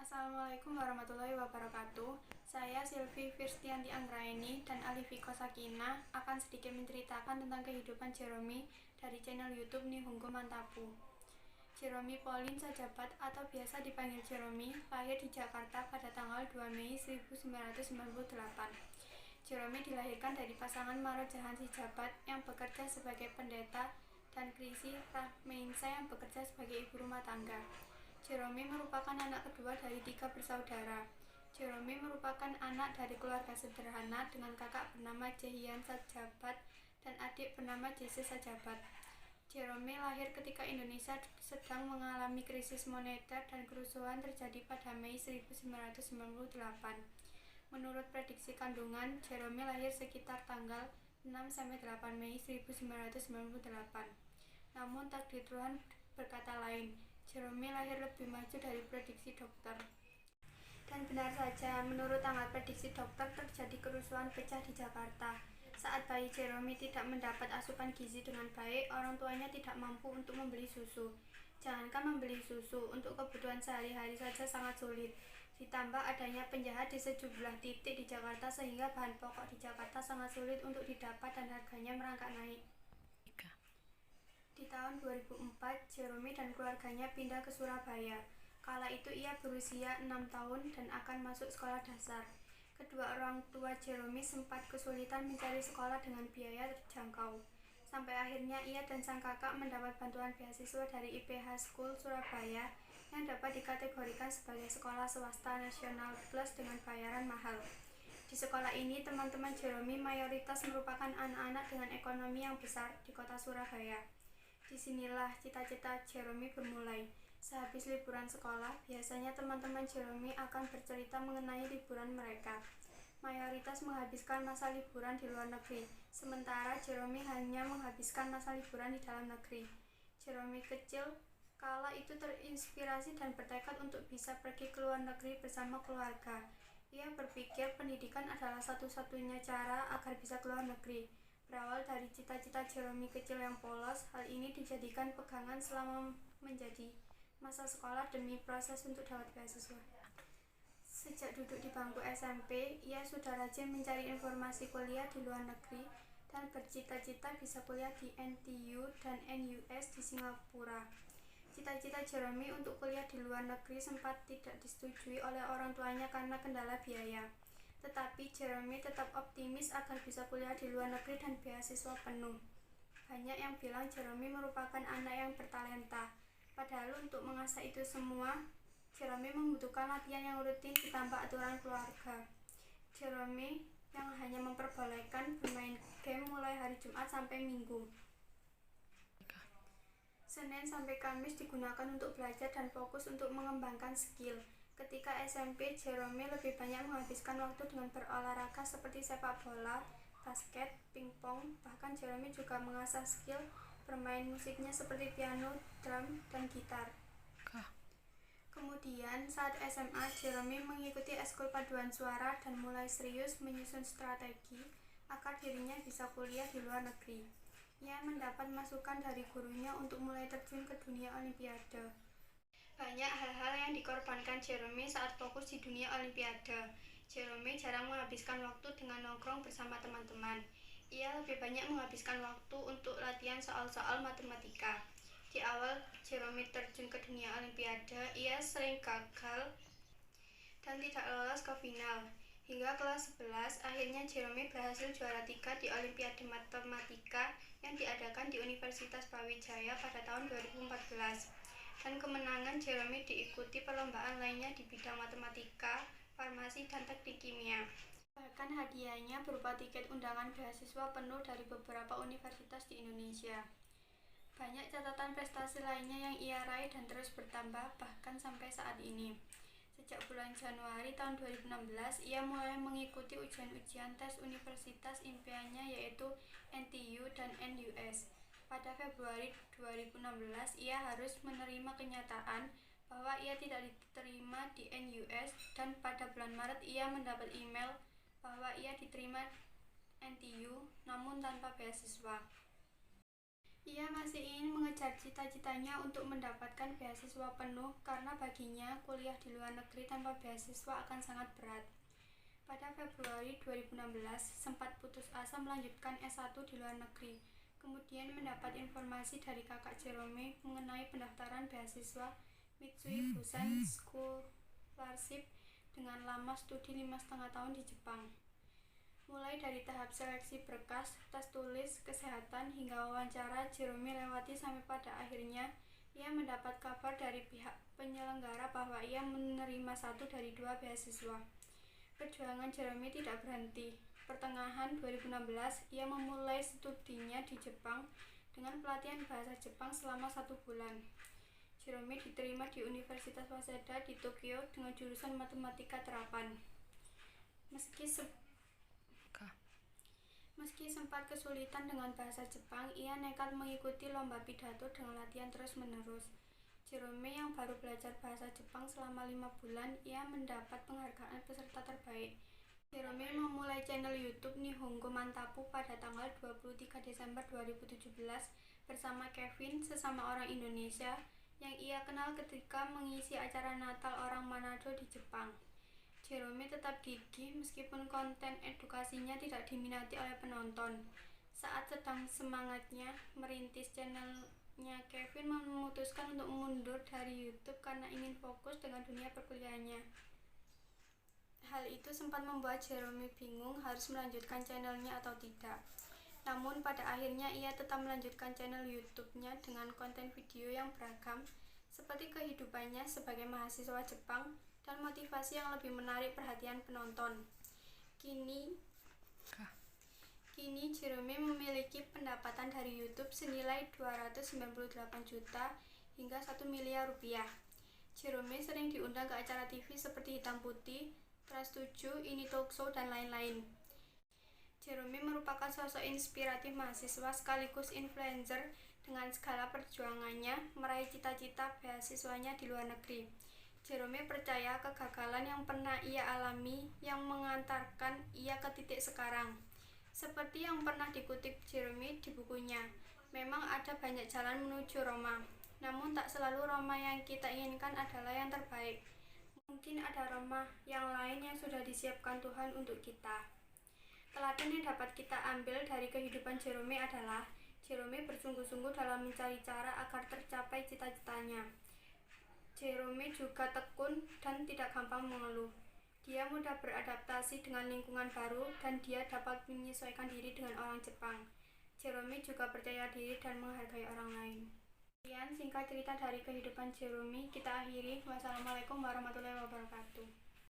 Assalamualaikum warahmatullahi wabarakatuh. Saya Silvi Firstianti Anggraeni dan Alifiko Sakina akan sedikit menceritakan tentang kehidupan Jeremy dari channel YouTube Nihongo Mantapu. Jeremy Pauline Sajabat atau biasa dipanggil Jeremy lahir di Jakarta pada tanggal 2 Mei 1998. Jeremy dilahirkan dari pasangan Maro Jahan Sijabat yang bekerja sebagai pendeta dan Krisi Rahmeinsa yang bekerja sebagai ibu rumah tangga. Jeremy merupakan anak kedua dari 3 bersaudara. Jeremy merupakan anak dari keluarga sederhana dengan kakak bernama Jehian Sajabat dan adik bernama Jesse Sajabat. Jeremy lahir ketika Indonesia sedang mengalami krisis moneter dan kerusuhan terjadi pada Mei 1998. Menurut prediksi kandungan, Jeremy lahir sekitar tanggal 6-8 Mei 1998. Namun takdir Tuhan berkata lain. Jeremy lahir lebih maju dari prediksi dokter. Dan benar saja, menurut tanggal prediksi dokter terjadi kerusuhan pecah di Jakarta. Saat bayi Jeremy tidak mendapat asupan gizi dengan baik, orang tuanya tidak mampu untuk membeli susu. Jangankan membeli susu, untuk kebutuhan sehari-hari saja sangat sulit. Ditambah adanya penjahat di sejumlah titik di Jakarta sehingga bahan pokok di Jakarta sangat sulit untuk didapat dan harganya merangkak naik. Di tahun 2004, Jeremy dan keluarganya pindah ke Surabaya. Kala itu ia berusia 6 tahun dan akan masuk sekolah dasar. Kedua orang tua Jeremy sempat kesulitan mencari sekolah dengan biaya terjangkau. Sampai akhirnya ia dan sang kakak mendapat bantuan beasiswa dari IPH School Surabaya yang dapat dikategorikan sebagai sekolah swasta nasional plus dengan bayaran mahal. Di sekolah ini, teman-teman Jeremy mayoritas merupakan anak-anak dengan ekonomi yang besar di kota Surabaya. Disinilah cita-cita Jeremy bermulai. Sehabis liburan sekolah, biasanya teman-teman Jeremy akan bercerita mengenai liburan mereka. Mayoritas menghabiskan masa liburan di luar negeri, sementara Jeremy hanya menghabiskan masa liburan di dalam negeri. Jeremy kecil kala itu terinspirasi dan bertekad untuk bisa pergi ke luar negeri bersama keluarga. Ia berpikir pendidikan adalah satu-satunya cara agar bisa ke luar negeri. Berawal dari cita-cita Jeremy kecil yang polos, hal ini dijadikan pegangan selama menjadi masa sekolah demi proses untuk dapat beasiswa. Sejak duduk di bangku SMP, ia sudah rajin mencari informasi kuliah di luar negeri dan bercita-cita bisa kuliah di NTU dan NUS di Singapura. Cita-cita Jeremy untuk kuliah di luar negeri sempat tidak disetujui oleh orang tuanya karena kendala biaya. Tetapi Jeremy tetap optimis agar bisa kuliah di luar negeri dan beasiswa penuh. Banyak yang bilang Jeremy merupakan anak yang bertalenta. Padahal untuk mengasah itu semua, Jeremy membutuhkan latihan yang rutin ditambah aturan keluarga. Jeremy yang hanya memperbolehkan bermain game mulai hari Jumat sampai Minggu. Senin sampai Kamis digunakan untuk belajar dan fokus untuk mengembangkan skill. Ketika SMP, Jeremy lebih banyak menghabiskan waktu dengan berolahraga seperti sepak bola, basket, pingpong, bahkan Jeremy juga mengasah skill bermain musiknya seperti piano, drum, dan gitar. Kemudian saat SMA, Jeremy mengikuti ekskul paduan suara dan mulai serius menyusun strategi agar dirinya bisa kuliah di luar negeri. Ia mendapat masukan dari gurunya untuk mulai terjun ke dunia olimpiade. Banyak hal-hal yang dikorbankan Jeremy saat fokus di dunia olimpiade. Jeremy jarang menghabiskan waktu dengan nongkrong bersama teman-teman. Ia lebih banyak menghabiskan waktu untuk latihan soal-soal matematika. Di awal Jeremy terjun ke dunia olimpiade, ia sering gagal dan tidak lolos ke final. Hingga kelas 11, akhirnya Jeremy berhasil juara 3 di Olimpiade Matematika yang diadakan di Universitas Brawijaya pada tahun 2014. Dan kemenangan Jeremy diikuti perlombaan lainnya di bidang matematika, farmasi, dan teknik kimia. Bahkan hadiahnya berupa tiket undangan beasiswa penuh dari beberapa universitas di Indonesia. Banyak catatan prestasi lainnya yang ia raih dan terus bertambah bahkan sampai saat ini. Sejak bulan Januari tahun 2016, ia mulai mengikuti ujian-ujian tes universitas impiannya yaitu NTU dan NUS. Pada Februari 2016, ia harus menerima kenyataan bahwa ia tidak diterima di NUS dan pada bulan Maret ia mendapat email bahwa ia diterima NTU namun tanpa beasiswa. Ia masih ingin mengejar cita-citanya untuk mendapatkan beasiswa penuh karena baginya kuliah di luar negeri tanpa beasiswa akan sangat berat. Pada Februari 2016, sempat putus asa melanjutkan S1 di luar negeri. Kemudian mendapat informasi dari kakak Jerome mengenai pendaftaran beasiswa Mitsui Fusan Scholarship dengan lama studi 5,5 tahun di Jepang. Mulai dari tahap seleksi berkas, tes tulis, kesehatan, hingga wawancara, Jerome lewati sampai pada akhirnya ia mendapat kabar dari pihak penyelenggara bahwa ia menerima satu dari 2 beasiswa. Perjuangan Jerome tidak berhenti. Pertengahan 2016, ia memulai studinya di Jepang dengan pelatihan bahasa Jepang selama 1 bulan. Jerome diterima di Universitas Waseda di Tokyo dengan jurusan Matematika Terapan. Meski sempat kesulitan dengan bahasa Jepang, ia nekat mengikuti lomba pidato dengan latihan terus-menerus. Jerome yang baru belajar bahasa Jepang selama 5 bulan, ia mendapat penghargaan peserta terbaik. Jerome memulai channel YouTube Nihongo Mantapu pada tanggal 23 Desember 2017 bersama Kevin, sesama orang Indonesia, yang ia kenal ketika mengisi acara Natal orang Manado di Jepang. Jerome tetap gigih meskipun konten edukasinya tidak diminati oleh penonton. Saat sedang semangatnya merintis channelnya, Kevin memutuskan untuk mundur dari YouTube karena ingin fokus dengan dunia perkuliahannya. Hal itu sempat membuat Jerome bingung harus melanjutkan channelnya atau tidak. Namun pada akhirnya ia tetap melanjutkan channel YouTube-nya dengan konten video yang beragam seperti kehidupannya sebagai mahasiswa Jepang dan motivasi yang lebih menarik perhatian penonton. Kini Jerome memiliki pendapatan dari YouTube senilai 298 juta hingga 1 miliar rupiah. Jerome sering diundang ke acara TV seperti Hitam Putih, Trans 7, Ini Talk Show, dan lain-lain. Jerome merupakan sosok inspiratif mahasiswa sekaligus influencer dengan segala perjuangannya meraih cita-cita beasiswanya di luar negeri. Jerome percaya kegagalan yang pernah ia alami yang mengantarkan ia ke titik sekarang. Seperti yang pernah dikutip Jerome di bukunya, memang ada banyak jalan menuju Roma, namun tak selalu Roma yang kita inginkan adalah yang terbaik. Mungkin ada Roma yang lain yang sudah disiapkan Tuhan untuk kita. Teladan yang dapat kita ambil dari kehidupan Jerome adalah Jerome bersungguh-sungguh dalam mencari cara agar tercapai cita-citanya. Jerome juga tekun dan tidak gampang mengeluh. Dia mudah beradaptasi dengan lingkungan baru dan dia dapat menyesuaikan diri dengan orang Jepang. Jerome juga percaya diri dan menghargai orang lain. Sekian singkat cerita dari kehidupan Jerome, kita akhiri. Wassalamualaikum warahmatullahi wabarakatuh.